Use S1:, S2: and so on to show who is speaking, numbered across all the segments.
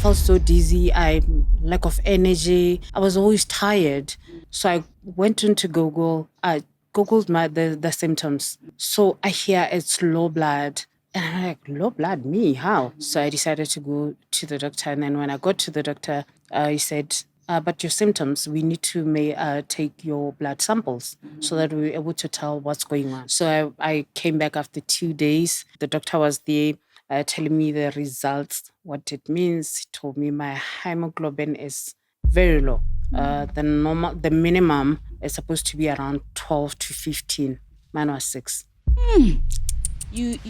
S1: felt so dizzy. I lack of energy. I was always tired. So I went into Google. I Googled the symptoms. So I hear it's low blood. And I'm like, low blood? Me? How? So I decided to go to the doctor. And then when I got to the doctor, he said, but your symptoms, we need to take your blood samples so that we're able to tell what's going on. So I came back after 2 days. The doctor was there telling me the results, what it means. He told me my hemoglobin is very low. The minimum is supposed to be around 12 to 15. Mine was 6.
S2: You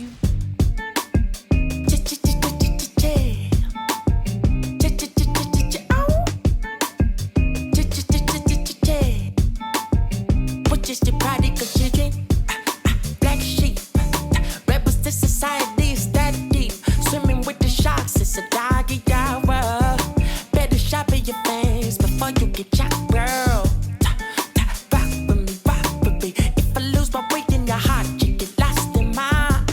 S3: just the product of children, black sheep, rebels to society is that deep, swimming with the sharks, it's a doggy hour, better shop in your face before you get chopped, girl, rock with me, if I lose my way in your heart, you get lost in mine,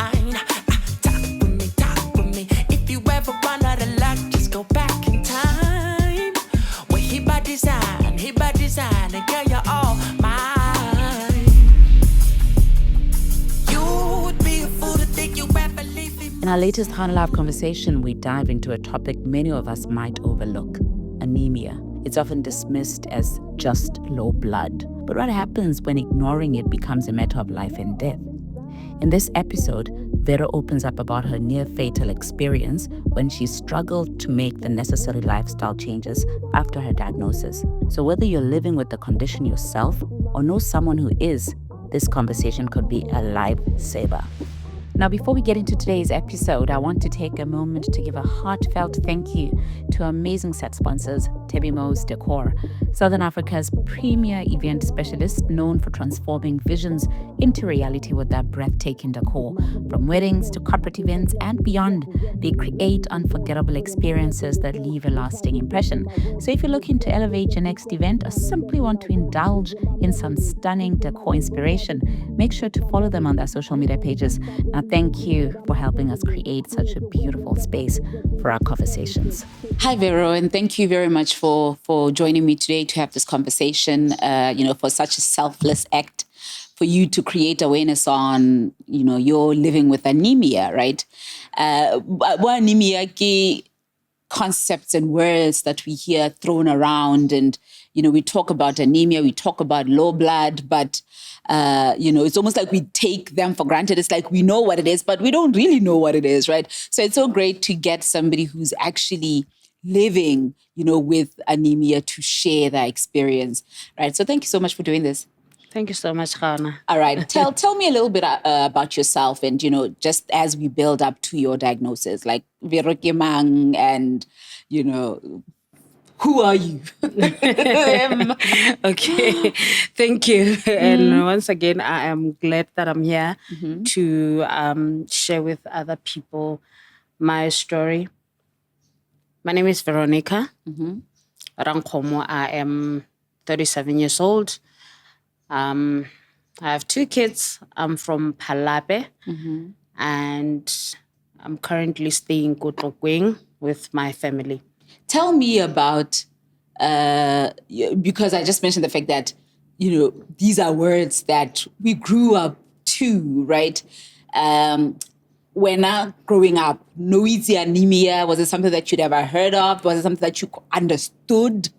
S3: talk with me, if you ever run out of luck, just go back in time, well, he by design, and girl, you're all mine.
S2: In our latest GaonaLive Conversation, we dive into a topic many of us might overlook: anemia. It's often dismissed as just low blood. But what happens when ignoring it becomes a matter of life and death? In this episode, Vera opens up about her near-fatal experience when she struggled to make the necessary lifestyle changes after her diagnosis. So whether you're living with the condition yourself or know someone who is, this conversation could be a lifesaver. Now, before we get into today's episode, I want to take a moment to give a heartfelt thank you to our amazing set sponsors, Tebimo's Decor, Southern Africa's premier event specialist known for transforming visions into reality with their breathtaking decor. From weddings to corporate events and beyond, they create unforgettable experiences that leave a lasting impression. So if you're looking to elevate your next event or simply want to indulge in some stunning decor inspiration, make sure to follow them on their social media pages. Now, thank you for helping us create such a beautiful space for our conversations. Hi, Vero, and thank you very much for joining me today to have this conversation, for such a selfless act for you to create awareness on, you're living with anemia, right? Anemia concepts and words that we hear thrown around, and, we talk about anemia, we talk about low blood, but it's almost like we take them for granted. It's like we know what it is, but we don't really know what it is, right? So it's so great to get somebody who's actually living, with anemia to share their experience, right? So thank you so much for doing this.
S1: Thank you so much, Gaona.
S2: All right. Tell me a little bit about yourself and, just as we build up to your diagnosis, like Veronica Mang and, who are you?
S1: Okay, thank you. And once again, I am glad that I'm here to share with other people my story. My name is Veronica Rankgomo. I am 37 years old. I have 2 kids. I'm from Palape, and I'm currently staying in Kotlokeng with my family.
S2: Tell me about, because I just mentioned the fact that, these are words that we grew up to, right? When growing up, noisy anemia, was it something that you'd ever heard of? Was it something that you understood?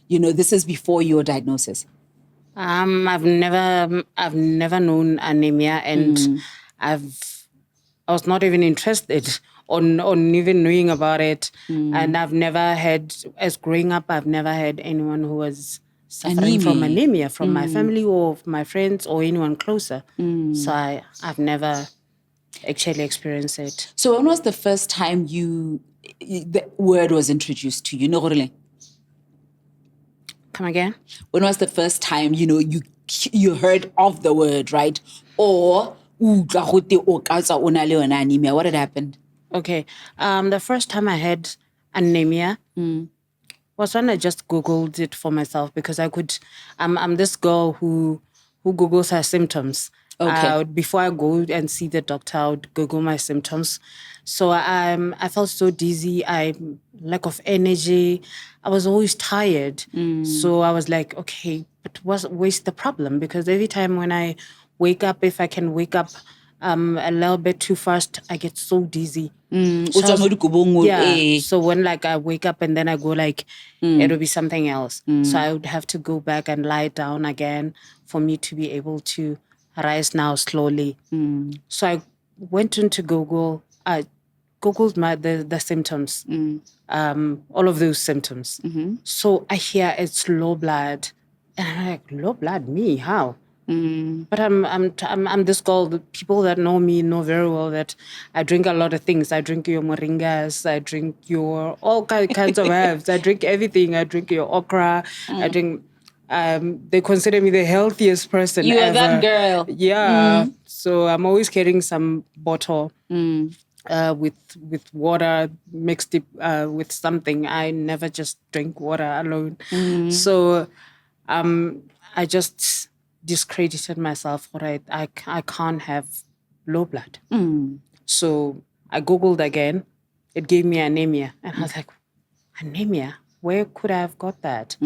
S2: This is before your diagnosis.
S1: I've never known anemia, and I was not even interested on even knowing about it. And I've never had, as growing up, I've never had anyone who was suffering from anemia from my family or my friends or anyone closer. So I've never actually experienced it.
S2: So when was the first time the word was introduced to you?
S1: Come again?
S2: When was the first time, you heard of the word, right? Or, what had happened?
S1: Okay. The first time I had anemia was when I just Googled it for myself, because I'm this girl who Googles her symptoms.
S2: Okay.
S1: Before I go and see the doctor, I would Google my symptoms. So I felt so dizzy. I lack of energy. I was always tired. So I was like, okay, but where's the problem? Because every time when I wake up, if I can wake up a little bit too fast, I get so dizzy. So I was- yeah. So when like I wake up and then I go like, it'll be something else. So I would have to go back and lie down again for me to be able to rise now slowly. So I went into Google. I Googled the symptoms, all of those symptoms. So I hear it's low blood, and I'm like, low blood, me? How? But I'm this girl. The people that know me know very well that I drink a lot of things. I drink your moringas. I drink your all kinds of herbs. I drink everything. I drink your okra. I drink. They consider me the healthiest person
S2: You are
S1: ever.
S2: that girl.
S1: Yeah. So I'm always carrying some bottle with water mixed it, with something. I never just drink water alone. So I just discredited myself. Right, I can't have low blood. So I Googled again. It gave me anemia. And I was like, anemia? Where could I have got that?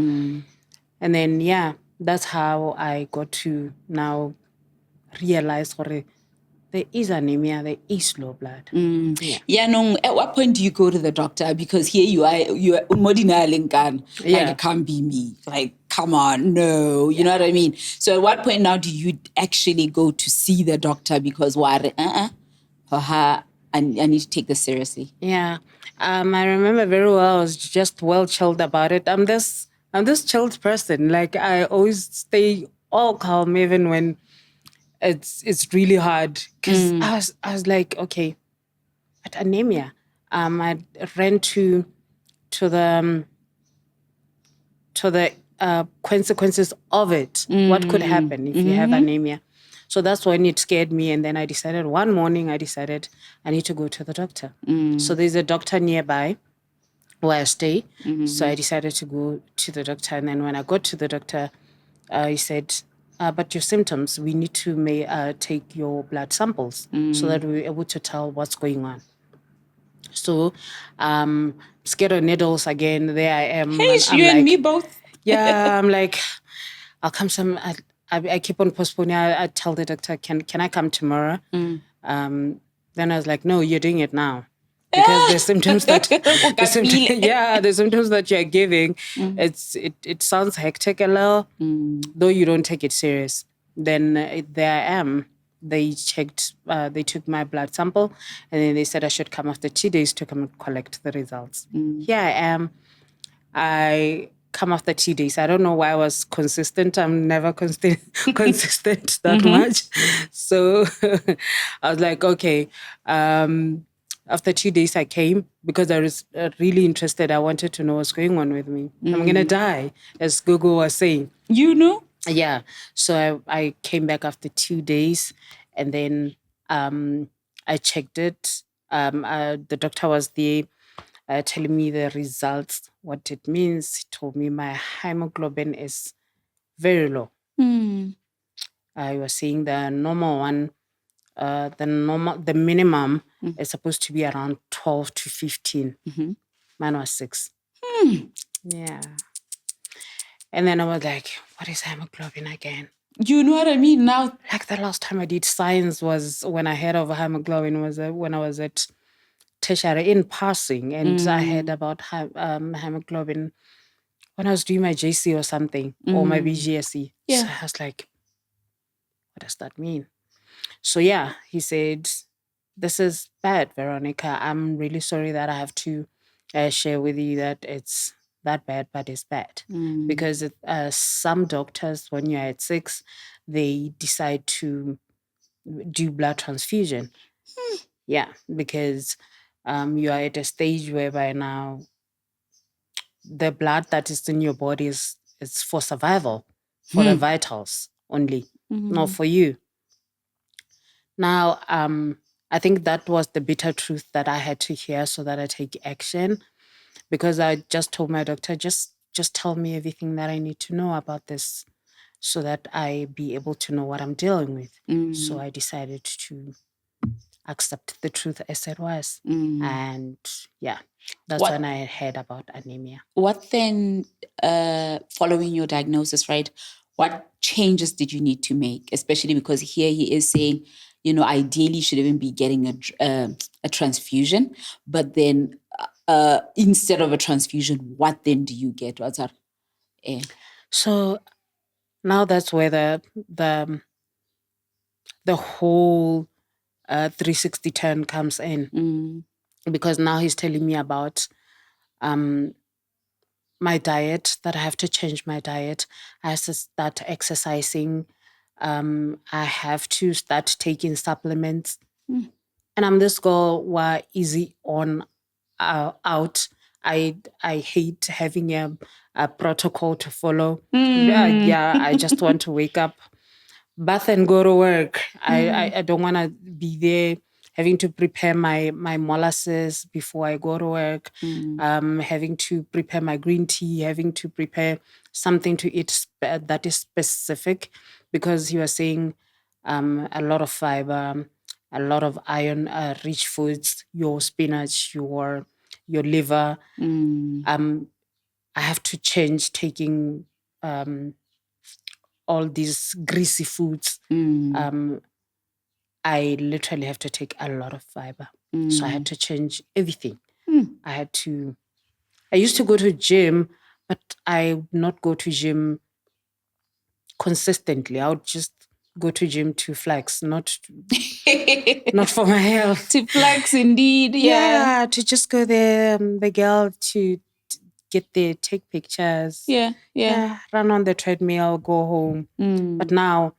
S1: And then, yeah, that's how I got to now realize there is anemia, there is low blood.
S2: Yeah, no. At what point do you go to the doctor? Because here you are Modina Lincoln. Like,
S1: Yeah.
S2: it can't be me. Like, come on, no. You know what I mean? So at what point now do you actually go to see the doctor? Because I need to take this seriously.
S1: Yeah. I remember very well. I was just well chilled about it. I'm this chilled person. Like I always stay all calm even when it's really hard. Because I was like, okay, but anemia. I ran to the consequences of it. What could happen if you have anemia? So that's when it scared me. And then I decided one morning, I need to go to the doctor. So there's a doctor nearby where I stay. So I decided to go to the doctor. And then when I got to the doctor, he said, but your symptoms, we need to take your blood samples so that we're able to tell what's going on. So, scared of needles again. There I am.
S2: Hey,
S1: I'm
S2: you
S1: like,
S2: and me both.
S1: yeah, I'm like, I'll come I keep on postponing. I tell the doctor, can I come tomorrow? Then I was like, no, you're doing it now. Because the symptoms the symptoms that you're giving, it sounds hectic a little, though you don't take it serious. Then there I am. They took my blood sample, and then they said I should come after 2 days to come and collect the results. Here I am. I come after 2 days. I don't know why I was consistent. I'm never consistent that much. So I was like, okay. After 2 days, I came because I was really interested. I wanted to know what's going on with me. I'm going to die, as Google was saying.
S2: You know?
S1: Yeah. So I came back after 2 days, and then I checked it. The doctor was there telling me the results, what it means. He told me my hemoglobin is very low. I was saying the normal one, the minimum is supposed to be around 12 to 15. Mine was 6. Yeah. And then I was like, what is hemoglobin again?
S2: You know what I mean? Now,
S1: Like the last time I did science was when I heard of hemoglobin was when I was at tertiary in passing, and I heard about hemoglobin when I was doing my JC or something, or my BGSE.
S2: Yeah.
S1: So I was like, what does that mean? So yeah, he said, this is bad, Veronica. I'm really sorry that I have to share with you that it's that bad, but it's bad. Because some doctors, when you're at 6, they decide to do blood transfusion. Yeah, because you are at a stage whereby now the blood that is in your body is for survival, for the vitals only, not for you. Now, I think that was the bitter truth that I had to hear so that I take action, because I just told my doctor, just tell me everything that I need to know about this. so that I be able to know what I'm dealing with. So I decided to accept the truth as it was. And yeah, that's
S2: What-
S1: when I heard about anemia.
S2: What then, following your diagnosis, right? What changes did you need to make? Especially because here he is saying, ideally you should even be getting a transfusion, but then instead of a transfusion, what then do you get? What's that?
S1: So now that's where the whole 360 turn comes in, because now he's telling me about my diet, that I have to change my diet. I have to start exercising. I have to start taking supplements. And I'm this girl who are easy on out. I hate having a protocol to follow. Yeah, I just want to wake up, bath and go to work. I don't want to be there having to prepare my molasses before I go to work, having to prepare my green tea, having to prepare something to eat that is specific, because you are saying a lot of fiber, a lot of iron rich foods, your spinach, your liver. I have to change taking all these greasy foods. I literally have to take a lot of fiber. So I had to change everything. I used to go to gym, but I would not go to gym consistently. I would just go to gym to flex, not for my health.
S2: To flex, indeed.
S1: Yeah, to just go there, the girl to get there, take pictures.
S2: Yeah.
S1: Run on the treadmill, go home. But now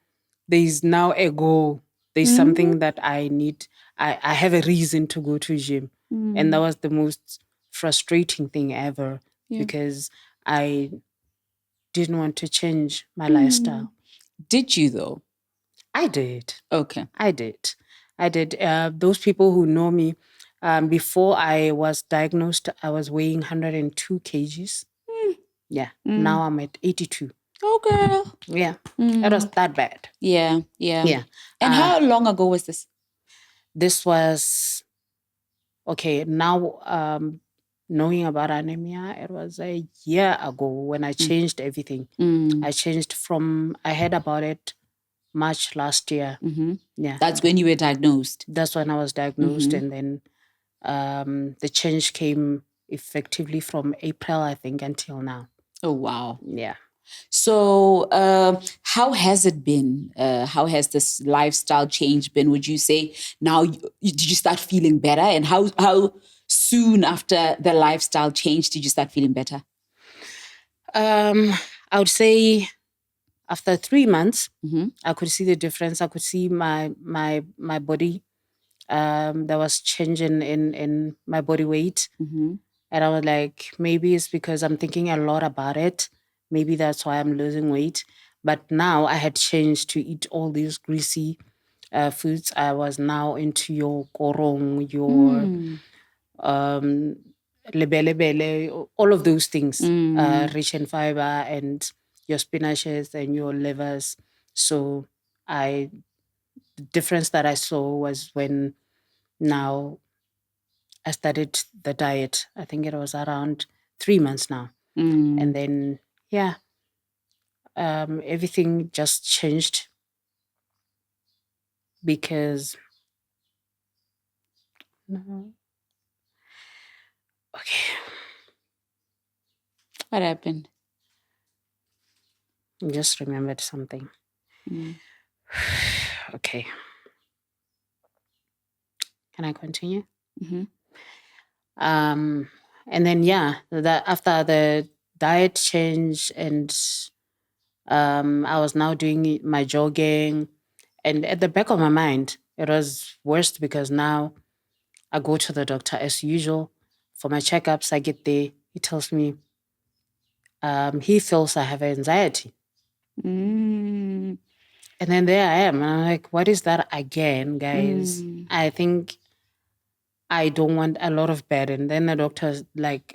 S1: there's now a goal. There's something that I need. I have a reason to go to gym. And that was the most frustrating thing ever, because I didn't want to change my lifestyle.
S2: Did you though?
S1: I did.
S2: Okay.
S1: I did. Those people who know me, before I was diagnosed, I was weighing 102 kgs. Yeah. Now I'm at 82.
S2: Oh, girl.
S1: Yeah. It was that bad.
S2: Yeah. And how long ago was this?
S1: This was, okay, now knowing about anemia, it was a year ago when I changed everything. I changed I heard about it March last year. Yeah.
S2: That's when you were diagnosed.
S1: That's when I was diagnosed. And then the change came effectively from April, I think, until now.
S2: Oh, wow.
S1: Yeah.
S2: So how has it been? How has this lifestyle change been? Would you say now, did you start feeling better? And how soon after the lifestyle change did you start feeling better?
S1: I would say after 3 months, I could see the difference. I could see my body. There was change in my body weight. And I was like, maybe it's because I'm thinking a lot about it. Maybe that's why I'm losing weight. But now I had changed to eat all these greasy foods. I was now into your korong, your lebele, all of those things, rich in fiber, and your spinaches and your livers. So the difference that I saw was when now I started the diet. I think it was around 3 months now. And then, everything just changed because... Okay.
S2: What happened?
S1: I just remembered something. Okay. Can I continue? And then, after the diet change, and I was now doing my jogging, and at the back of my mind, it was worse because now I go to the doctor as usual for my checkups. I get there, he tells me he feels I have anxiety. And then there I am, and I'm like, what is that again, guys? I think I don't want a lot of burden. Then the doctor's like,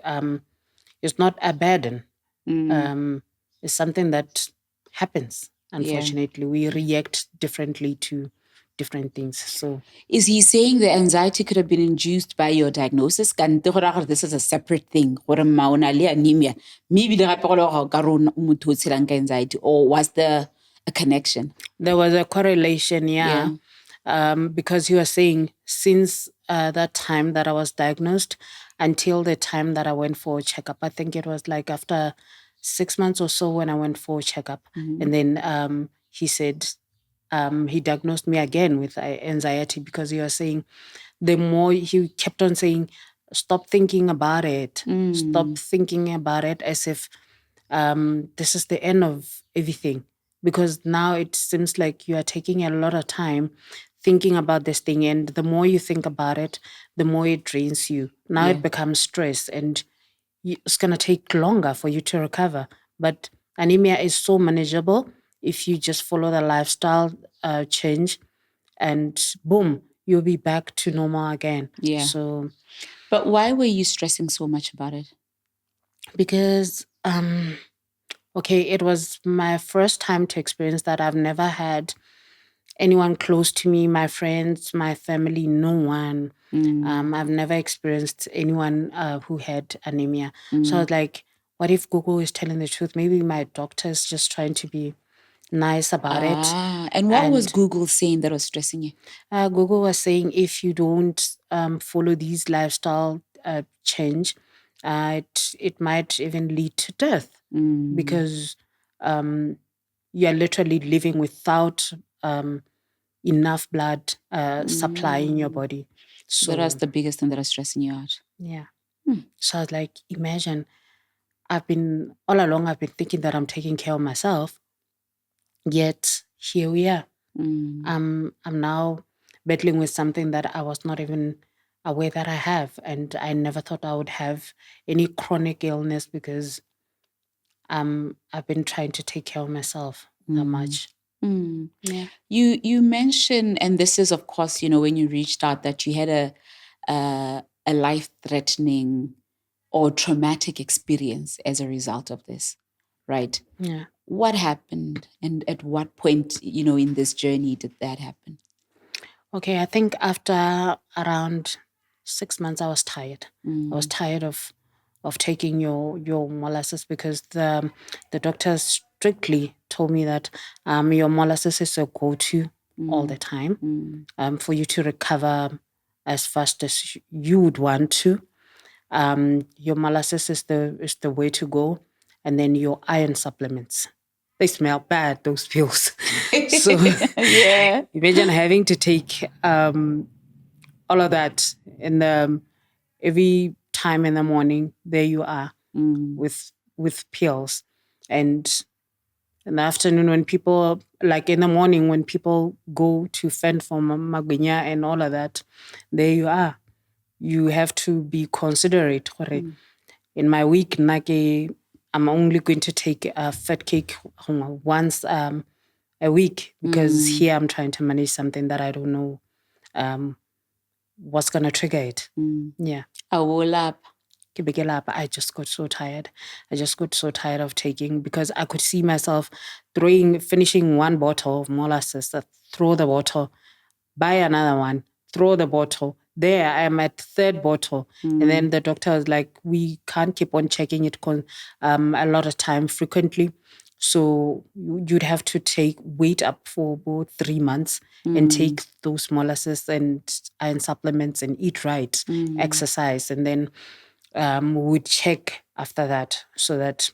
S1: it's not a burden. It's something that happens. Unfortunately, we react differently to different things. So
S2: is he saying the anxiety could have been induced by your diagnosis? This is a separate thing. Anemia. Maybe the anxiety, or was there a connection?
S1: There was a correlation, yeah. Because he was saying since that time that I was diagnosed until the time that I went for a checkup, I think it was like after 6 months or so when I went for a checkup. And then he said he diagnosed me again with anxiety because he was saying the more he kept on saying, stop thinking about it, stop thinking about it as if this is the end of everything. Because now it seems like you are taking a lot of time thinking about this thing. And the more you think about it, the more it drains you. Now it becomes stress and it's going to take longer for you to recover. But anemia is so manageable if you just follow the lifestyle change and boom, you'll be back to normal again.
S2: Yeah.
S1: So,
S2: but why were you stressing so much about it?
S1: Because okay, it was my first time to experience that. I've never had anyone close to me, my friends, my family, no one. I've never experienced anyone who had anemia. So I was like, what if Google is telling the truth? Maybe my doctor is just trying to be nice about it.
S2: And what was Google saying that was stressing you?
S1: Google was saying if you don't follow these lifestyle change, it might even lead to death because you're literally living without enough blood supply in your body.
S2: So that's the biggest thing that is stressing you out.
S1: Yeah. So I was like, imagine, all along I've been thinking that I'm taking care of myself, yet here we are. I'm now battling with something that I was not even aware that I have, and I never thought I would have any chronic illness because I've been trying to take care of myself that much.
S2: Yeah. You mentioned, and this is of course, when you reached out, that you had a life-threatening or traumatic experience as a result of this, right?
S1: Yeah.
S2: What happened, and at what point, in this journey did that happen?
S1: Okay, I think after around 6 months, I was tired. I was tired of taking your molasses because the doctors strictly told me that your molasses is a go-to all the time for you to recover as fast as you would want to. Your molasses is the way to go, and then your iron supplements. They smell bad, those pills. So
S2: yeah,
S1: imagine having to take all of that every time in the morning. There you are with pills, and in the afternoon when people, like in the morning when people go to fend for magwinya and all of that, there you are. You have to be considerate. In my week, I'm only going to take a fat cake once a week because here I'm trying to manage something that I don't know what's going to trigger it. Yeah. I just got so tired. I just got so tired of taking because I could see myself finishing one bottle of molasses, throw the bottle, buy another one, throw the bottle. There I am at third bottle. And then the doctor was like, we can't keep on checking it a lot of time frequently. So you'd have to wait up for about 3 months and take those molasses and iron supplements and eat right, exercise. And then we'd check after that so that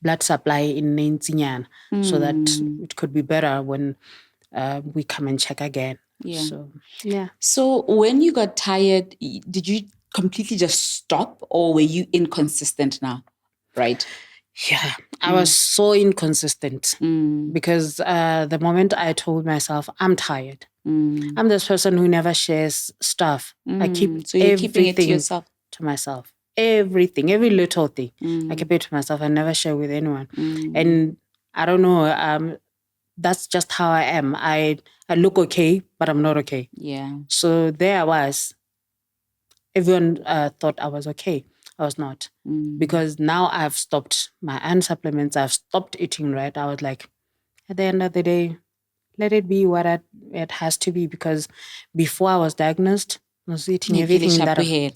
S1: blood supply in Ntsinyana, so that it could be better when we come and check again.
S2: Yeah.
S1: So, yeah.
S2: So when you got tired, did you completely just stop, or were you inconsistent now? Right.
S1: Yeah, I was so inconsistent because the moment I told myself I'm tired, I'm this person who never shares stuff. I keep
S2: so you're keeping it to yourself.
S1: To myself. Everything, every little thing, I keep it to myself. I never share with anyone. And I don't know. That's just how I am. I look okay, but I'm not okay.
S2: Yeah.
S1: So there I was. Everyone thought I was okay. I was not. Because now I've stopped my iron supplements. I've stopped eating right. I was like, at the end of the day, let it be what it has to be, because before I was diagnosed, I was eating everything that I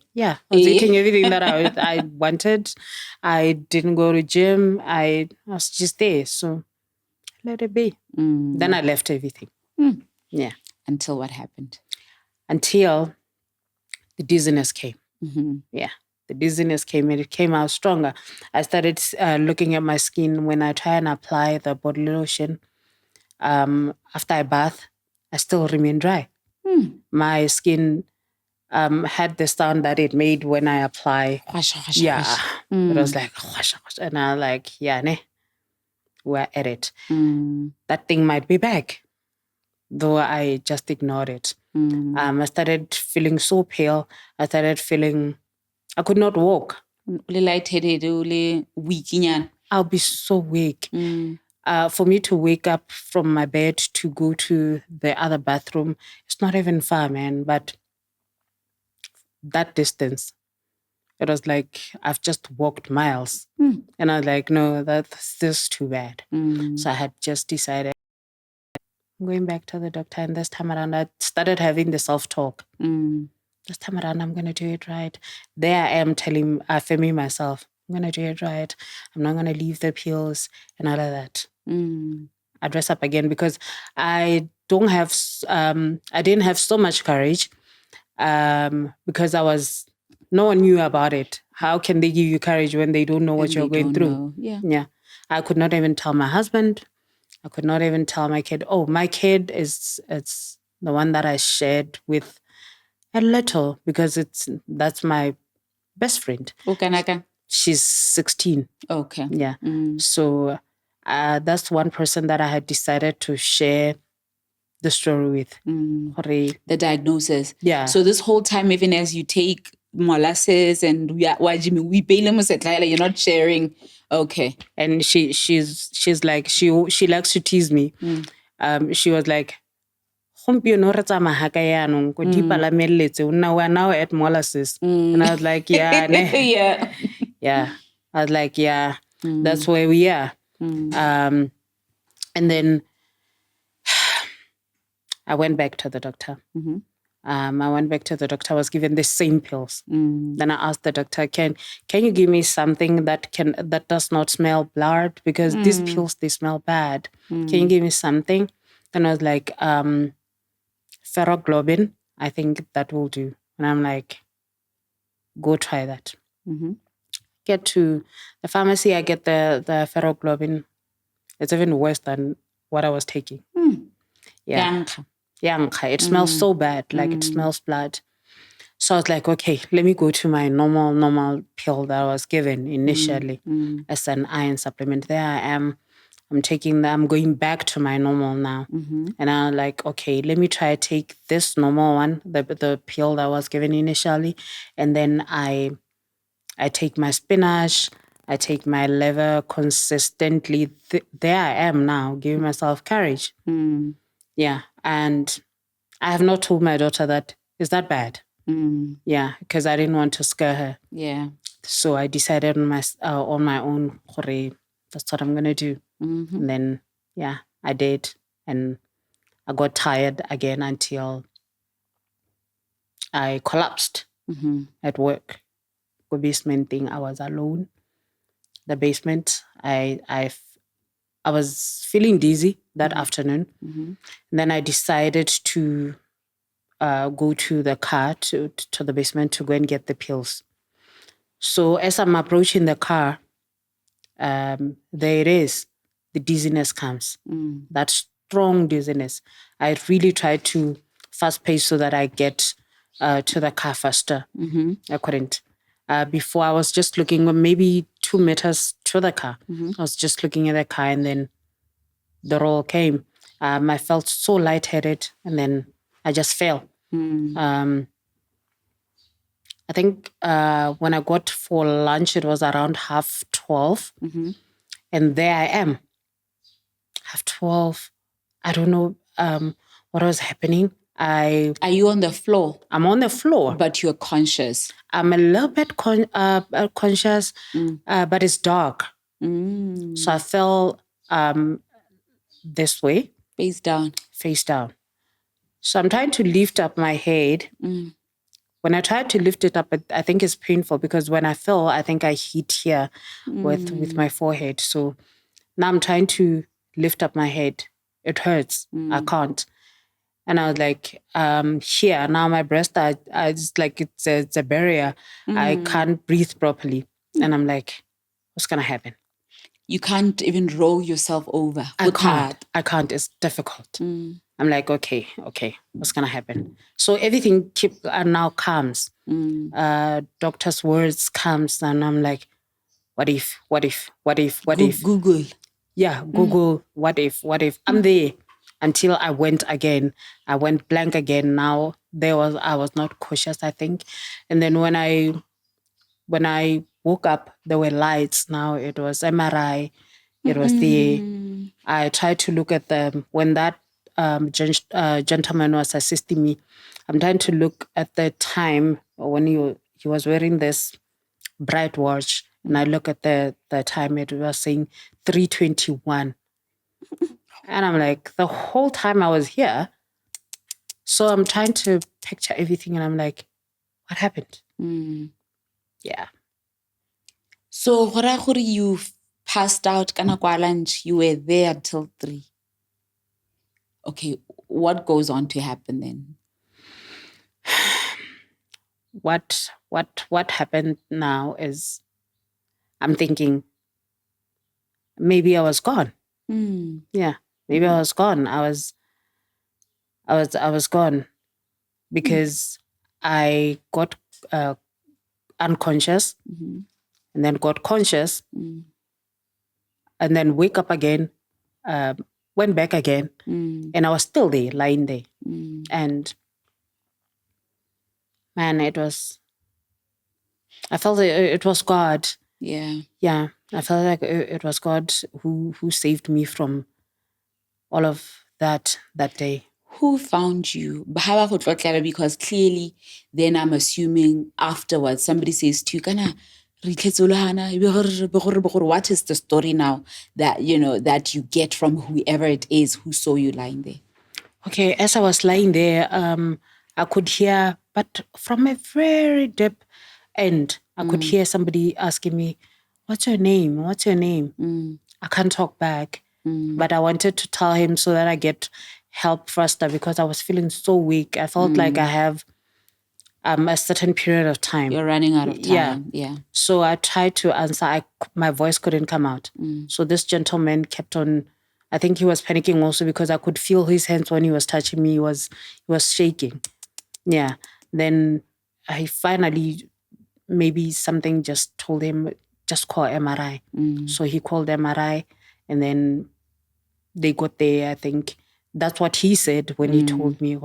S1: was eating everything that I wanted. I didn't go to gym. I was just there. So let it be. Then I left everything. Yeah.
S2: Until what happened?
S1: Until the dizziness came. Yeah. The dizziness came and it came out stronger. I started looking at my skin when I try and apply the body lotion. After I bath, I still remain dry. My skin had the sound that it made when I apply. Yeah. It was like, and I was like, yeah, ne, we're at it. That thing might be back, though I just ignored it. I started feeling so pale. I started feeling I could not walk.
S2: Lightheaded, weak.
S1: I'll be so weak. For me to wake up from my bed to go to the other bathroom, it's not even far, man. But that distance, it was like I've just walked miles. And I was like, no, that's this too bad. So I had just decided I'm going back to the doctor. And this time around, I started having the self-talk. This time around, I'm going to do it right. There I am affirming myself, I'm going to do it right. I'm not going to leave the pills and all of that. I dress up again because I didn't have so much courage because no one knew about it. How can they give you courage when they don't know what you're going through? Yeah. I could not even tell my husband. I could not even tell my kid. Oh, my kid it's the one that I shared with a little because that's my best friend. She's 16.
S2: Okay.
S1: Yeah. So that's one person that I had decided to share the story with.
S2: The diagnosis.
S1: Yeah.
S2: So this whole time, even as you take molasses and you're not sharing. Okay.
S1: And she's like she likes to tease me. She was like, we're now at molasses. And I was like, yeah.
S2: Yeah.
S1: Yeah. I was like, yeah, that's where we are. And then I went back to the doctor. I went back to the doctor. I was given the same pills. Then I asked the doctor, can you give me something that does not smell blood? Because these pills, they smell bad. Can you give me something? Then I was like, hemoglobin, I think that will do. And I'm like, go try that. Get to the pharmacy, I get the hemoglobin. It's even worse than what I was taking. Yeah. It smells so bad, like it smells blood. So I was like, okay, let me go to my normal pill that I was given initially as an iron supplement. There I am. I'm going back to my normal now. And I'm like, okay, let me try take this normal one, the pill that I was given initially. And then I take my spinach, I take my liver consistently. There I am now, giving myself courage. Yeah. And I have not told my daughter that. Is that bad? Yeah, because I didn't want to scare her.
S2: Yeah.
S1: So I decided on my own, that's what I'm going to do. And then, yeah, I did. And I got tired again until I collapsed at work. The basement thing, I was alone. The basement, I was feeling dizzy that afternoon. And then I decided to go to the car, to the basement to go and get the pills. So as I'm approaching the car, there it is. The dizziness comes. That strong dizziness. I really tried to fast pace so that I get to the car faster. I couldn't. Before I was just looking maybe 2 meters to the car. I was just looking at the car and then the roll came. I felt so lightheaded and then I just fell. I think when I got for lunch, it was around 12:30. And there I am. 12:30. I don't know what was happening.
S2: Are you on the floor?
S1: I'm on the floor.
S2: But you're conscious.
S1: I'm a little bit conscious, but it's dark. So I felt this way.
S2: Face down.
S1: Face down. So I'm trying to lift up my head. When I try to lift it up, I think it's painful because when I fell, I think I hit here with my forehead. So now I'm trying to lift up my head. It hurts. I can't. And I was like, here, now my breast, I it's like it's a barrier. I can't breathe properly. And I'm like, what's going to happen?
S2: You can't even roll yourself over.
S1: I can't. It's difficult. I'm like, okay, what's going to happen? So everything now comes. Doctor's words comes and I'm like, what if?
S2: Google.
S1: Yeah, Google, what if? I'm there until I went again. I went blank again. Now I was not cautious, I think. And then when I woke up, there were lights. Now it was MRI. It was there. I tried to look at them when that gentleman was assisting me. I'm trying to look at the time when he was wearing this bright watch, and I look at the time. It was saying 3:21, and I'm like, the whole time I was here. So I'm trying to picture everything, and I'm like, what happened? Yeah.
S2: So you passed out kana kwa lunch, you were there until 3. Okay, what goes on to happen then?
S1: What happened now is I'm thinking maybe I was gone. Yeah, maybe I was gone. I was gone because I got unconscious and then got conscious and then wake up again, went back again, and I was still there, lying there. And man, I felt it was God. Yeah, I felt like it was God who saved me from all of that day.
S2: Who found you? Because clearly, then I'm assuming afterwards somebody says to you, what is the story now that you get from whoever it is who saw you lying there?
S1: Okay, as I was lying there, I could hear, but from a very deep end, I could hear somebody asking me, what's your name? What's your name? I can't talk back, but I wanted to tell him so that I get help faster because I was feeling so weak. I felt like I have a certain period of time.
S2: You're running out of time. Yeah.
S1: So I tried to answer. My voice couldn't come out. So this gentleman kept on. I think he was panicking also because I could feel his hands when he was touching me. He was shaking. Yeah. Then I finally, maybe something just told him, just call MRI. So he called MRI, and then they got there. I think that's what he said when he told me,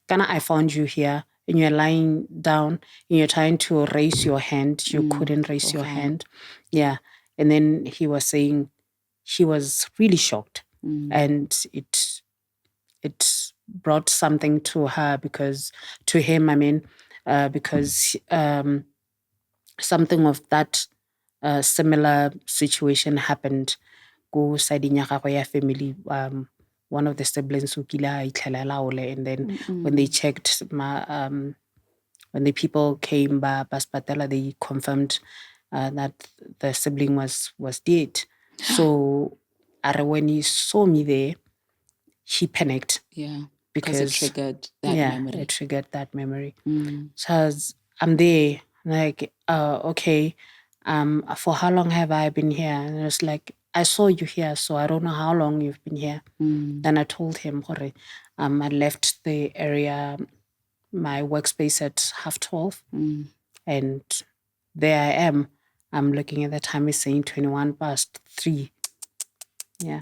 S1: Kana, I found you here and you're lying down and you're trying to raise your hand. You couldn't raise your hand. Yeah. And then he was saying he was really shocked. And it brought something to her to him, I mean, because something of that similar situation happened go siding ya gagwe ya family. One of the siblings who kila itlhelela ole, and then when they checked when the people came ba spatala, they confirmed that the sibling was dead. So when he saw me there, he panicked.
S2: Yeah. Because it triggered that memory.
S1: It triggered that memory. So I'm there, like, okay, for how long have I been here? And it was like, I saw you here, so I don't know how long you've been here. Then I told him, I left the area, my workspace at 12:30, and there I am. I'm looking at the time, it's saying 3:21. Yeah.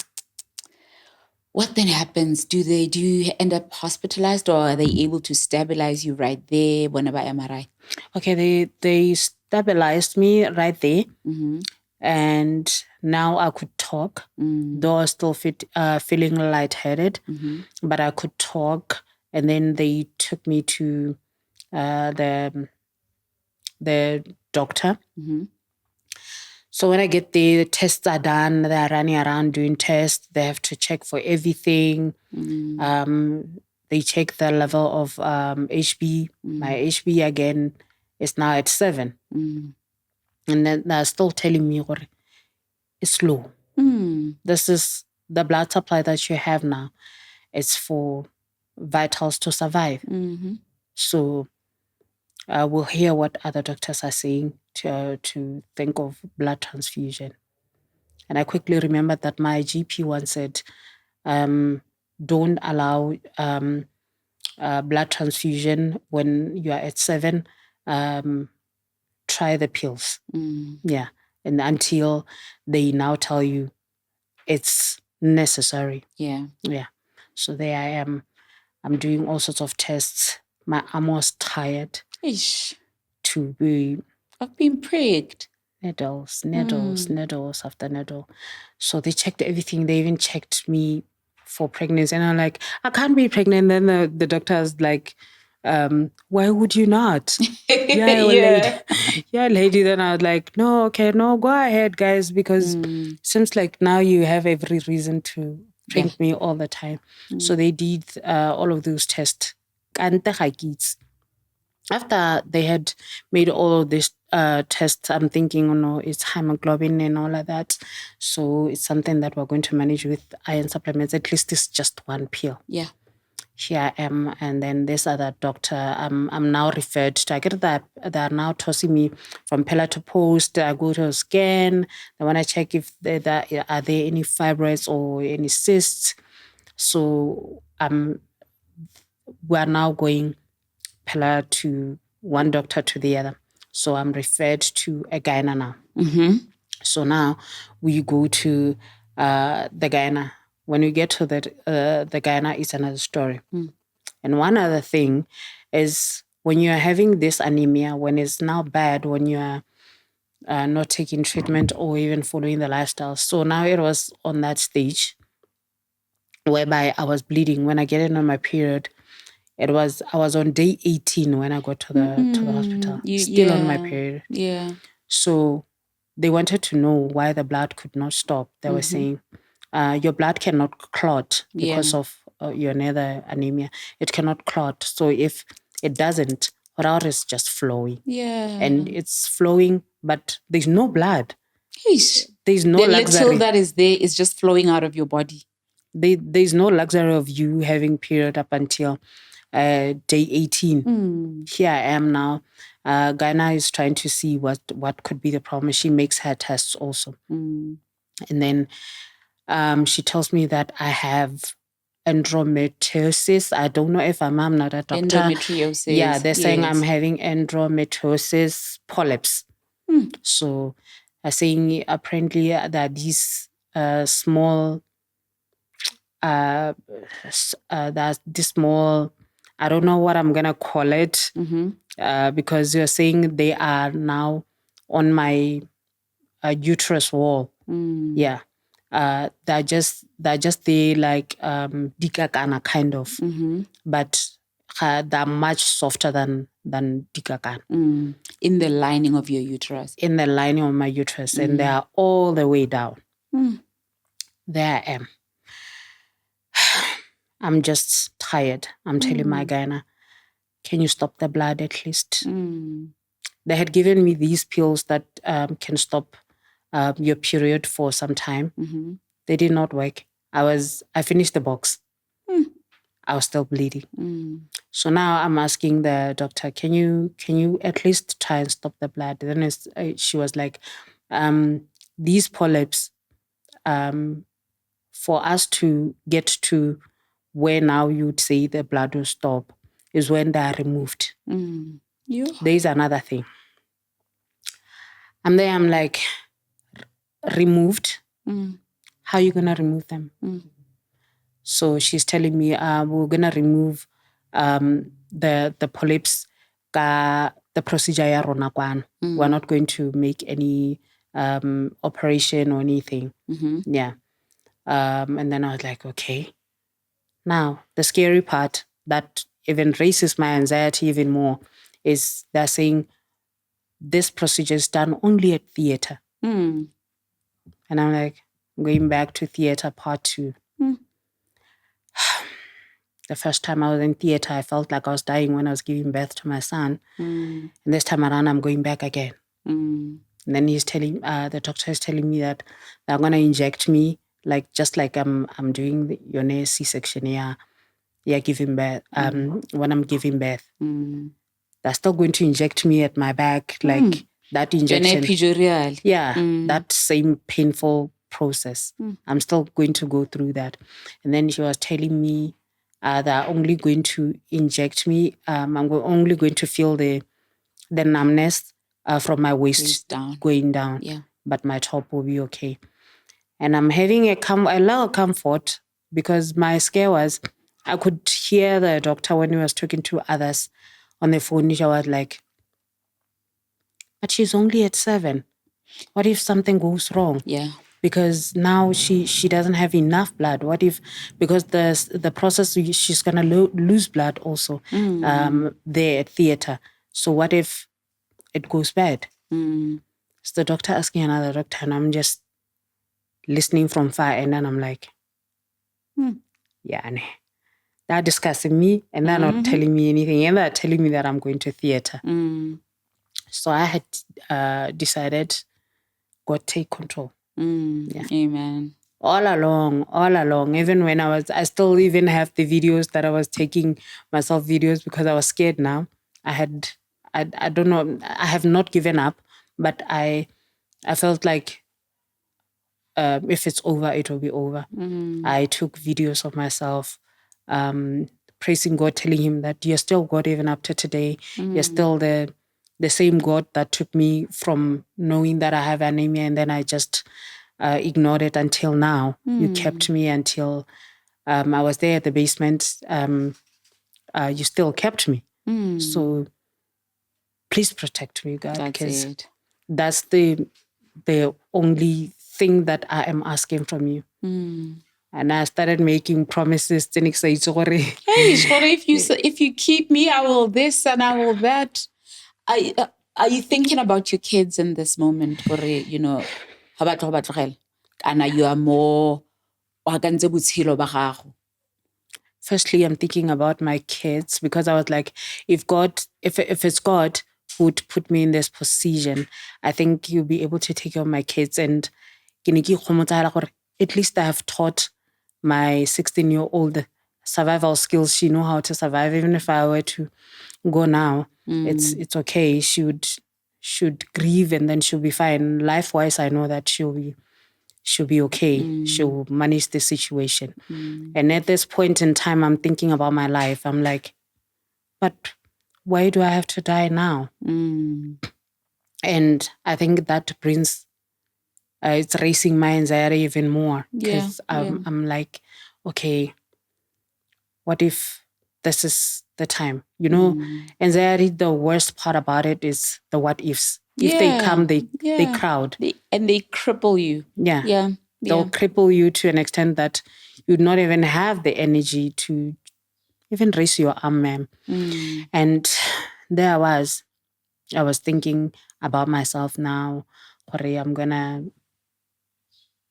S2: What then happens? Do you end up hospitalized, or are they able to stabilize you right there whenever MRI?
S1: Okay, they stabilized me right there. And now I could talk, though I was still feeling lightheaded, but I could talk. And then they took me to the doctor. So So when I get there, the tests are done. They're running around doing tests. They have to check for everything. They check the level of HB. My HB again is now at 7. And then they're still telling me it's low. This is the blood supply that you have now. It's for vitals to survive. So we'll hear what other doctors are saying to think of blood transfusion. And I quickly remembered that my GP once said, don't allow blood transfusion when you are at 7. Try the pills. Yeah. And until they now tell you it's necessary.
S2: Yeah.
S1: So there I am. I'm doing all sorts of tests. My arm was tired to be...
S2: I've been pricked.
S1: Needles after needle. So they checked everything. They even checked me for pregnancy. And I'm like, I can't be pregnant. And then the doctor's like, why would you not? Lady. Then I was like, no, go ahead, guys, because it seems like now you have every reason to drink me all the time. So they did all of those tests. After they had made all of these tests, I'm thinking, it's hemoglobin and all of that. So it's something that we're going to manage with iron supplements. At least it's just one pill.
S2: Yeah.
S1: Here I am, and then this other doctor, I'm now referred to. I get that they're now tossing me from pillar to post. I go to a scan. They want to check if are there any fibroids or any cysts. So we're now going pillar to one doctor to the other. So I'm referred to a gyna now. So now we go to the gyna. When we get to the gyna, it's another story. And one other thing is when you're having this anemia, when it's now bad, when you're not taking treatment or even following the lifestyle. So now it was on that stage whereby I was bleeding. When I get in on my period, I was on day 18 when I got to the hospital. Still on my period.
S2: Yeah.
S1: So they wanted to know why the blood could not stop. They were saying, your blood cannot clot because of your nether anemia. It cannot clot. So if it doesn't, what is just flowing.
S2: Yeah.
S1: And it's flowing, but there's no blood. There's no
S2: the
S1: luxury.
S2: little that is there is just flowing out of your body.
S1: There's no luxury of you having period up until day 18. Here I am now. Gyna is trying to see what could be the problem. She makes her tests also. And then she tells me that I have endometriosis. I don't know if I'm not a doctor.
S2: Endometriosis.
S1: Yeah, they're saying I'm having endometriosis polyps. So they're saying apparently that these small, I don't know what I'm going to call it, because you're saying they are now on my uterus wall. Yeah. They're just the like dikakana kind of, but they're much softer than dikakana.
S2: In the lining of your uterus.
S1: In the lining of my uterus, and they are all the way down. There I am. I'm just tired. I'm telling my gyna, can you stop the blood at least? They had given me these pills that can stop your period for some time. They did not work. I finished the box. I was still bleeding. So now I'm asking the doctor, can you at least try and stop the blood? Then she was like, these polyps, for us to get to where now you'd say the blood will stop is when they are removed. There's another thing. And then I'm like, removed? How are you going to remove them? So she's telling me, we're going to remove the polyps, the procedure ya rona kwana. We're not going to make any operation or anything. Yeah. And then I was like, okay. Now, the scary part that even raises my anxiety even more is they're saying this procedure is done only at theater. And I'm like, going back to theater part 2. The first time I was in theater, I felt like I was dying when I was giving birth to my son. And this time around, I'm going back again. And then he's telling, the doctor is telling me that they're going to inject me, like just like I'm doing your C-section, giving birth, when I'm giving birth. They're still going to inject me at my back, like that injection. That same painful process. I'm still going to go through that. And then she was telling me they're only going to inject me. I'm only going to feel the numbness from my waist down. Going down. Yeah. But my top will be okay. And I'm having a lot of comfort because my scare was, I could hear the doctor when he was talking to others on the phone. She was like, but she's only at 7. What if something goes wrong? Yeah. Because now she doesn't have enough blood. What if, because the process, she's going to lose blood also there at theater. So what if it goes bad? So the doctor asking another doctor, and I'm just listening from far, and then I'm like, they're discussing me, and they're not telling me anything, and they're telling me that I'm going to theater. So I had decided, God, take control. Yeah.
S2: Amen.
S1: All along, even when I still even have the videos that I was taking myself videos because I was scared now. I don't know, I have not given up, but I felt like if it's over, it will be over. I took videos of myself praising God, telling him that you're still God even up to today. You're still the same God that took me from knowing that I have anemia, and then I just ignored it until now. You kept me until I was there at the basement. You still kept me. So please protect me, God, because that's the only thing that I am asking from you. And I started making promises.
S2: Hey, if you keep me, I will this and I will that. Are you thinking about your kids in this moment? You know, and you are more.
S1: Firstly, I'm thinking about my kids, because I was like, if it's God who would put me in this position, I think you'll be able to take care of my kids. And at least I have taught my 16-year-old survival skills. She know how to survive. Even if I were to go now, it's okay. She should grieve, and then she'll be fine. Life-wise, I know that she'll be okay. She'll manage the situation. And at this point in time, I'm thinking about my life. I'm like, but why do I have to die now? And I think that brings, it's raising my anxiety even more. Because I'm like, okay, what if this is the time? You know, anxiety, the worst part about it is the what ifs. If they come, they crowd.
S2: And they cripple you.
S1: Yeah. They'll cripple you to an extent that you'd not even have the energy to even raise your arm, ma'am. And there I was thinking about myself now.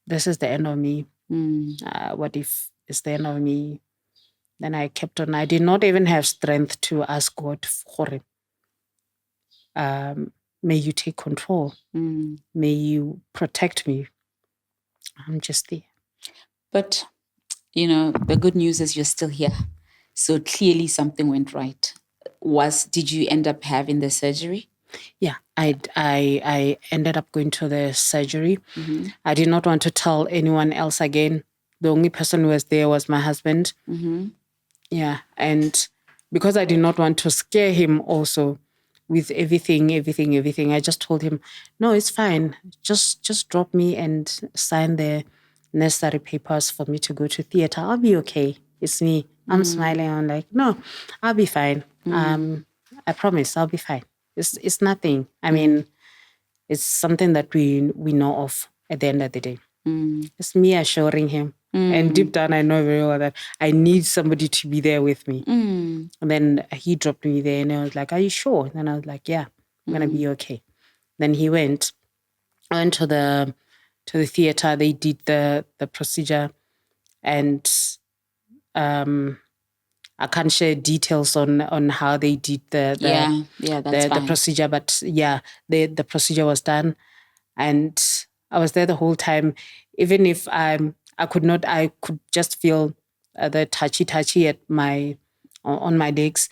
S1: This is the end of me. What if it's the end of me? Then I kept on. I did not even have strength to ask God for it. May you take control. May you protect me. I'm just there.
S2: But, you know, the good news is you're still here. So clearly something went right. Did you end up having the surgery?
S1: Yeah, I ended up going to the surgery. I did not want to tell anyone else again. The only person who was there was my husband. Yeah, and because I did not want to scare him also with everything, I just told him, no, it's fine. Just drop me and sign the necessary papers for me to go to theater. I'll be okay. It's me. I'm smiling. I'm like, no, I'll be fine. I promise I'll be fine. It's nothing. I mean, it's something that we know of at the end of the day. It's me assuring him. And deep down, I know very well that I need somebody to be there with me. And then he dropped me there, and I was like, are you sure? And I was like, yeah, I'm going to be okay. Then he went. I went to the to the theater. They did the procedure, and I can't share details on how they did the
S2: fine.
S1: procedure, but the procedure was done, and I was there the whole time. Even if I could just feel the touchy at on my legs.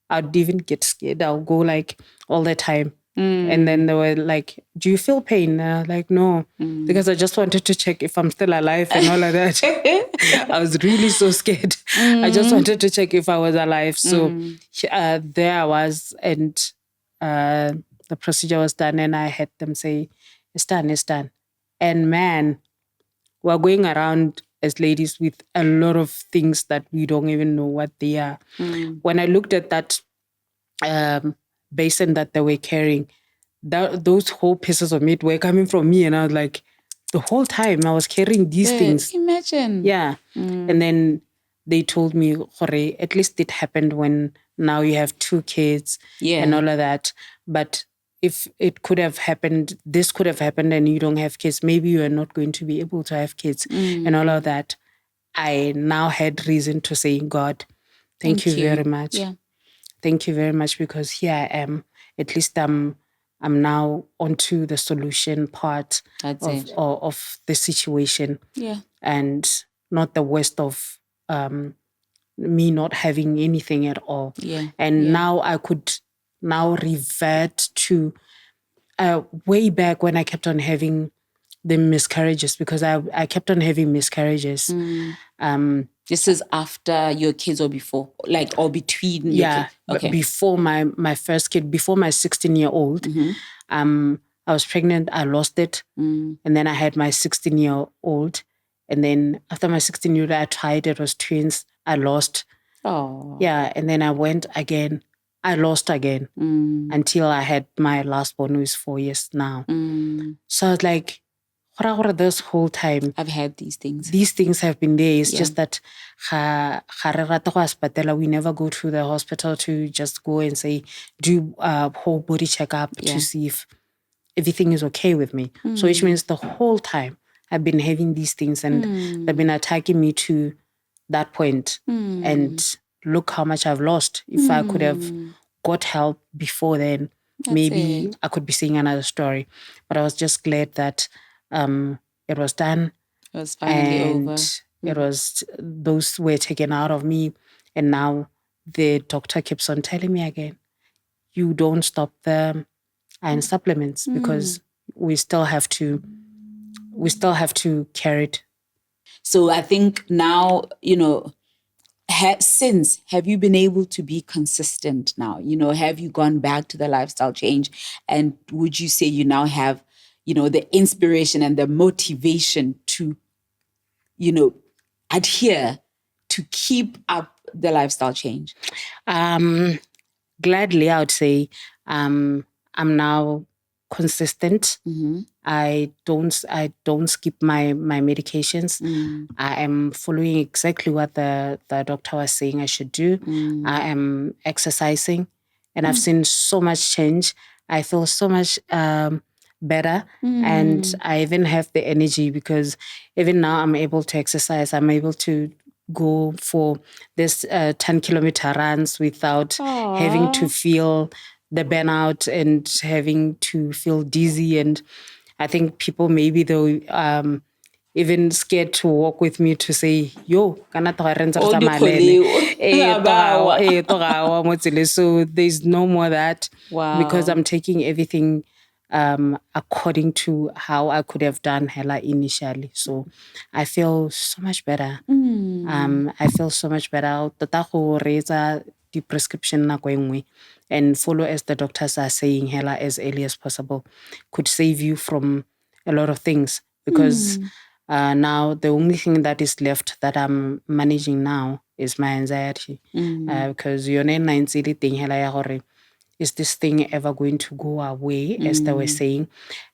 S1: I'd even get scared. I'll go like all the time. And then they were like, do you feel pain? And I was like, no, because I just wanted to check if I'm still alive and all of that. I was really so scared. I just wanted to check if I was alive. So there I was, and the procedure was done, and I had them say, it's done, it's done. And man, we're going around as ladies with a lot of things that we don't even know what they are. When I looked at that basin that they were carrying, those whole pieces of meat were coming from me, and I was like, the whole time I was carrying these things.
S2: Imagine.
S1: Yeah. And then they told me, Hore, at least it happened when now you have 2 kids and all of that. But if it could have happened, this could have happened and you don't have kids, maybe you are not going to be able to have kids and all of that. I now had reason to say, God, thank you very much.
S2: Yeah.
S1: Thank you very much, because here I am. At least I'm now onto the solution part of the situation.
S2: Yeah.
S1: And not the worst of me not having anything at all.
S2: Yeah.
S1: And now I could now revert to way back when I kept on having the miscarriages, because I kept on having miscarriages.
S2: This is after your kids or before? Like, or between your kids? Okay.
S1: Before my first kid, before my 16-year-old. I was pregnant, I lost it. And then I had my 16-year-old. And then after my 16-year-old, I tried, it was twins, I lost.
S2: Oh.
S1: Yeah, and then I went again, I lost again, until I had my last born, who is 4 years now. So I was like, this whole time
S2: I've had these things.
S1: These things have been there. It's just that we never go to the hospital to just go and say, do a whole body checkup to see if everything is okay with me. So which means the whole time I've been having these things, and they've been attacking me to that point. And look how much I've lost. If I could have got help before then, maybe I could be seeing another story. But I was just glad that it was done.
S2: It was finally over.
S1: It was, those were taken out of me. And now the doctor keeps on telling me again, you don't stop the iron supplements, because we still have to carry it.
S2: So I think now, have you been able to be consistent now? Have you gone back to the lifestyle change? And would you say you now have, the inspiration and the motivation to, adhere to keep up the lifestyle change?
S1: Gladly, I would say I'm now consistent. I don't skip my medications. I am following exactly what the doctor was saying I should do. I am exercising, and I've seen so much change. I feel so much better, and I even have the energy, because even now I'm able to exercise. I'm able to go for this 10-kilometer runs without having to feel the burnout and having to feel dizzy. And I think people maybe though even scared to walk with me to say, yo, so there's no more that.
S2: Wow.
S1: Because I'm taking everything according to how I could have done hella initially. So I feel so much better. I feel so much better. Tota go reetsa the prescription nako e nngwe and follow as the doctors are saying hella as early as possible could save you from a lot of things. Because now the only thing that is left that I'm managing now is my anxiety. Because is this thing ever going to go away, as they were saying?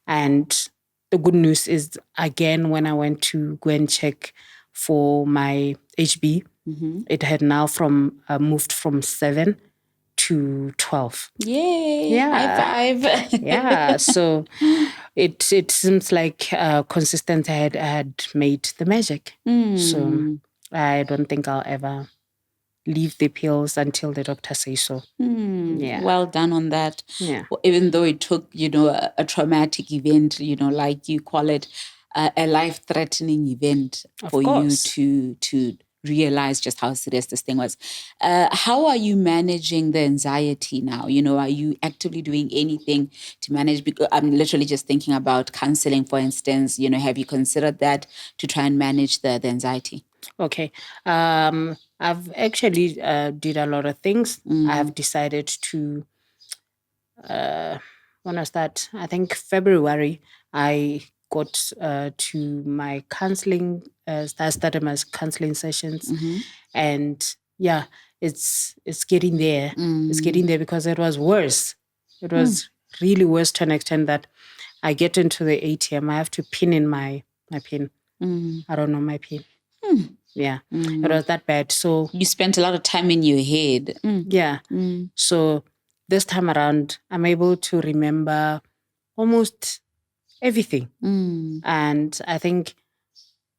S1: And the good news is, again, when I went to go and check for my HB, it had now moved from 7 to 12.
S2: Yay!
S1: Yeah.
S2: High five.
S1: Yeah. So it seems like consistency had made the magic. So I don't think I'll ever leave the pills until the doctor says so. Yeah.
S2: Well done on that.
S1: Yeah.
S2: Even though it took, a traumatic event, like you call it, a life-threatening event for
S1: course.
S2: you to realize just how serious this thing was. How are you managing the anxiety now? Are you actively doing anything to manage? Because I'm literally just thinking about counseling, for instance. Have you considered that to try and manage the anxiety?
S1: Okay. I've actually did a lot of things. I have decided to, when I start, I think February, I got to my counseling, I started my counseling sessions. And yeah, it's getting there. It's getting there because it was worse. It was really worse to an extent that I get into the ATM, I have to pin in my pin. I don't know my pin. Yeah, it was that bad. So
S2: you spent a lot of time in your head.
S1: Yeah. So this time around, I'm able to remember almost everything. And I think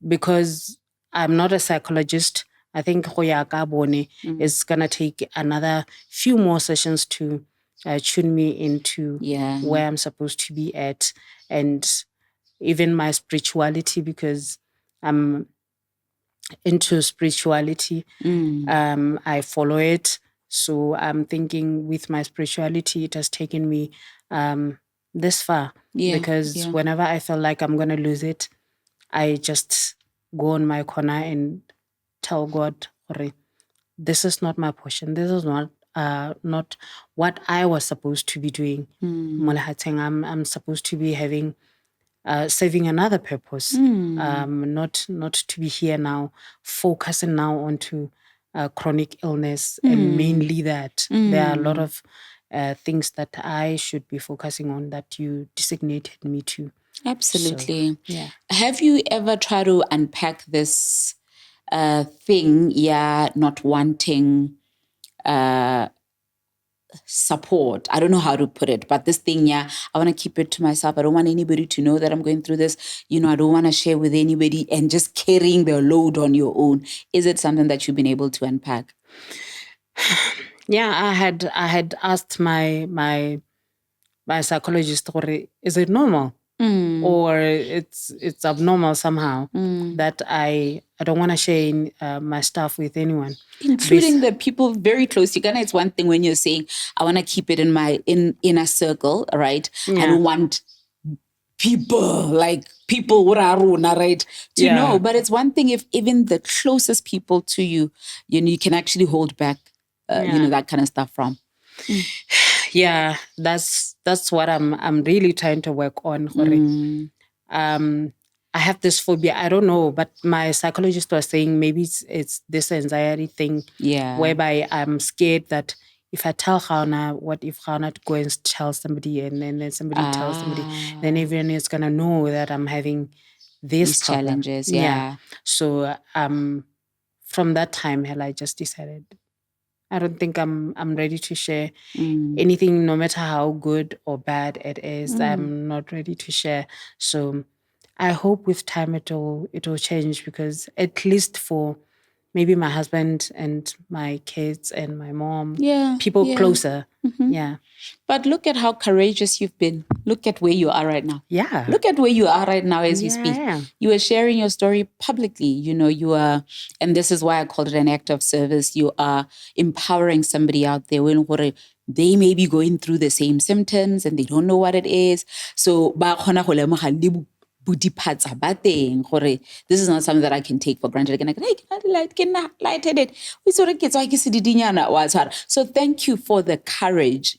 S1: because I'm not a psychologist, I think Hoyaka Bone is going to take another few more sessions to tune me into where I'm supposed to be at, and even my spirituality, because I'm into spirituality. I follow it. So I'm thinking with my spirituality, it has taken me this far. Because whenever I feel like I'm going to lose it, I just go on my corner and tell God, this is not my portion. This is not what I was supposed to be doing. I'm supposed to be having serving another purpose, not to be here now, focusing now onto chronic illness, and mainly that. There are a lot of things that I should be focusing on that you designated me to.
S2: Absolutely.
S1: So, yeah.
S2: Have you ever tried to unpack this thing, not wanting support? I don't know how to put it, but this thing, I want to keep it to myself. I don't want anybody to know that I'm going through this. I don't want to share with anybody, and just carrying the load on your own. Is it something that you've been able to unpack?
S1: Yeah, I had asked my psychologist, is it normal? Or it's abnormal somehow that I don't want to share my stuff with anyone,
S2: including the people very close to you. It's one thing when you're saying, I want to keep it in my inner circle, right? I don't want people right, to know. But it's one thing if even the closest people to you, you can actually hold back, that kind of stuff from.
S1: Yeah, that's what I'm really trying to work on. I have this phobia. I don't know, but my psychologist was saying maybe it's this anxiety thing, whereby I'm scared that if I tell Gaona, what if Gaona go and tell somebody, and then somebody tells somebody, then everyone is gonna know that I'm having these
S2: challenges.
S1: So from that time, I just decided I don't think I'm ready to share anything, no matter how good or bad it is. I'm not ready to share. So I hope with time it will change, because at least for maybe my husband and my kids and my mom, people closer. Yeah.
S2: But look at how courageous you've been. Look at where you are right now.
S1: Yeah.
S2: Look at where you are right now as we speak. You are sharing your story publicly. You are, and this is why I called it an act of service. You are empowering somebody out there when they may be going through the same symptoms and they don't know what it is. So, this is not something that I can take for granted. So thank you for the courage.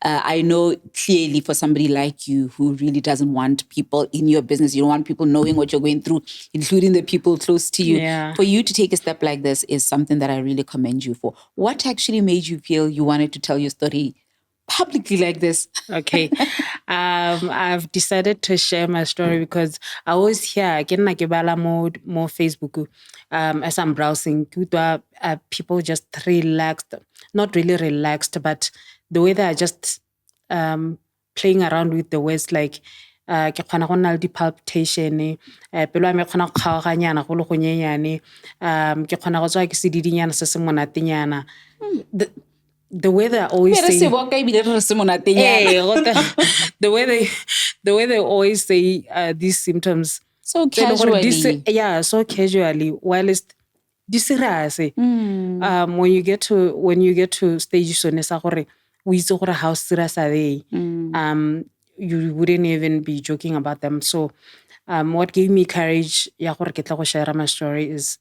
S2: I know clearly for somebody like you who really doesn't want people in your business, you don't want people knowing what you're going through, including the people close to you. For you to take a step like this is something that I really commend you for. What actually made you feel you wanted to tell your story publicly like this?
S1: Okay. I've decided to share my story because I always hear again like more Facebook as I'm browsing, people just relaxed, not really relaxed, but the way they are just playing around with the words, like ke kgona go nna le di-palpitation pelo ya me kgona go kgaoganyana go le go nyenyane ke kgona go tswa ke sedidinyana se se monatenyana the way they always say the way they always say these symptoms
S2: so casually.
S1: so casually while it's serious when you get to stage sone sa gore o itse gore how serious are they you wouldn't even be joking about them. So what gave me courage ya gore ke tla go share my story is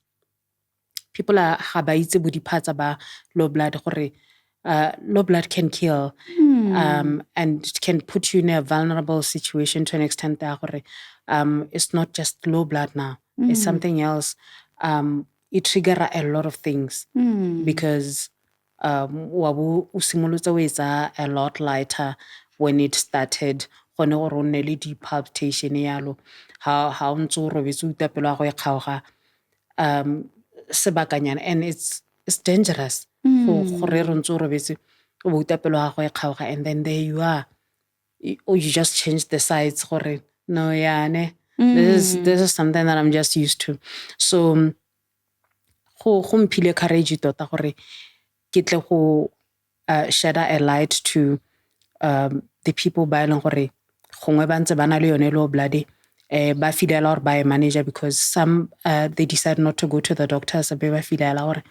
S1: people are ga ba itse bo diphatsa ba low blood gore low blood can kill and it can put you in a vulnerable situation to an extent that it's not just low blood now. It's something else. It trigger a lot of things because wa a lot lighter when it started. Gone gore o nne le di-palpitation yalo ha o ntse o robetse utlwa pelo ya go e kgaoga sebakanyana and it's dangerous gore re ntse o robetse o bo utlwa pelo ya go e kgaoga and then there you are you just change the sides gore no yane this is something that I'm just used to. So go mphile courage tota gore ke tle go shed a light to the people ba eleng gore gongwe ba ntse ba na le yone low blood ba filela gore ba e manager because some they decide not to go to the doctors be ba filela gore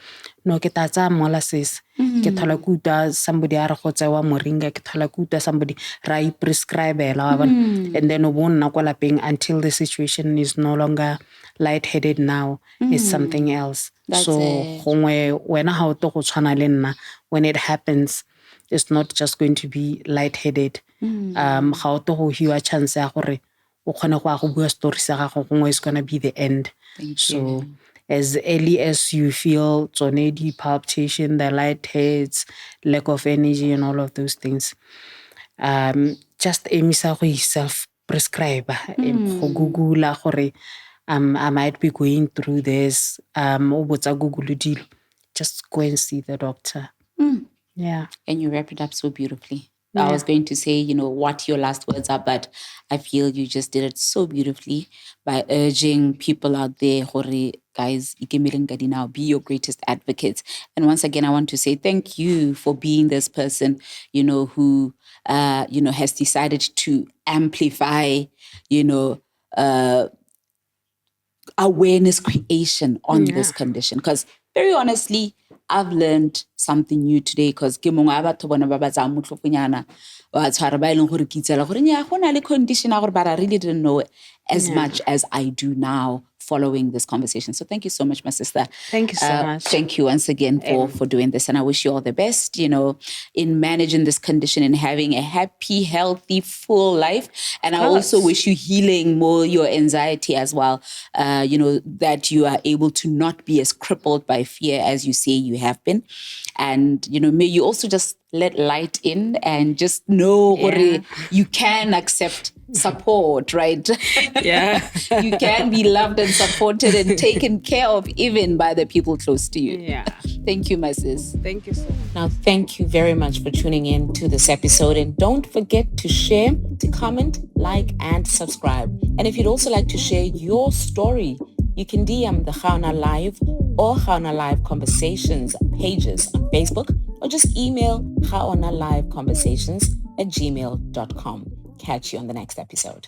S1: no ke ta tsa molasses ke thola ke utlwa somebody a re go tsewa moringa ke thola ke utlwa somebody ra I prescribela wa bona and then o bona kwa lapeng until the situation is no longer lightheaded now it's something else. So gongwe wena ha o to go tshwana le nna when it happens it's not just going to be lightheaded ga o to go hiwa chance ya gore o kgone go bua story sa gago gongwe is going to be the end. So as early as you feel tsone di palpitation, the lightheads, lack of energy and all of those things just emisa go self prescribe go Google gore I might be going through this o botsa Google dilo just go and see the doctor. Yeah.
S2: And you wrap it up so beautifully. Yeah. I was going to say, what your last words are, but I feel you just did it so beautifully by urging people out there, guys, now be your greatest advocates. And once again, I want to say thank you for being this person, who, has decided to amplify, awareness creation on this condition. Because very honestly, I've learned something new today because condition but I really didn't know as much as I do now following this conversation. So thank you so much, my sister.
S1: Thank you so much.
S2: Thank you once again for doing this. And I wish you all the best, in managing this condition and having a happy, healthy, full life. And I also wish you healing more your anxiety as well, that you are able to not be as crippled by fear as you say you have been. And, may you also just let light in and just know you can accept support, right?
S1: Yeah.
S2: You can be loved and supported and taken care of even by the people close to you.
S1: Yeah.
S2: Thank you, my sis.
S1: Thank you so much.
S2: Now, thank you very much for tuning in to this episode. And don't forget to share, to comment, like, and subscribe. And if you'd also like to share your story, you can DM the GaonaLive or GaonaLive Conversations pages on Facebook, or just email GaonaLiveConversations@gmail.com. Catch you on the next episode.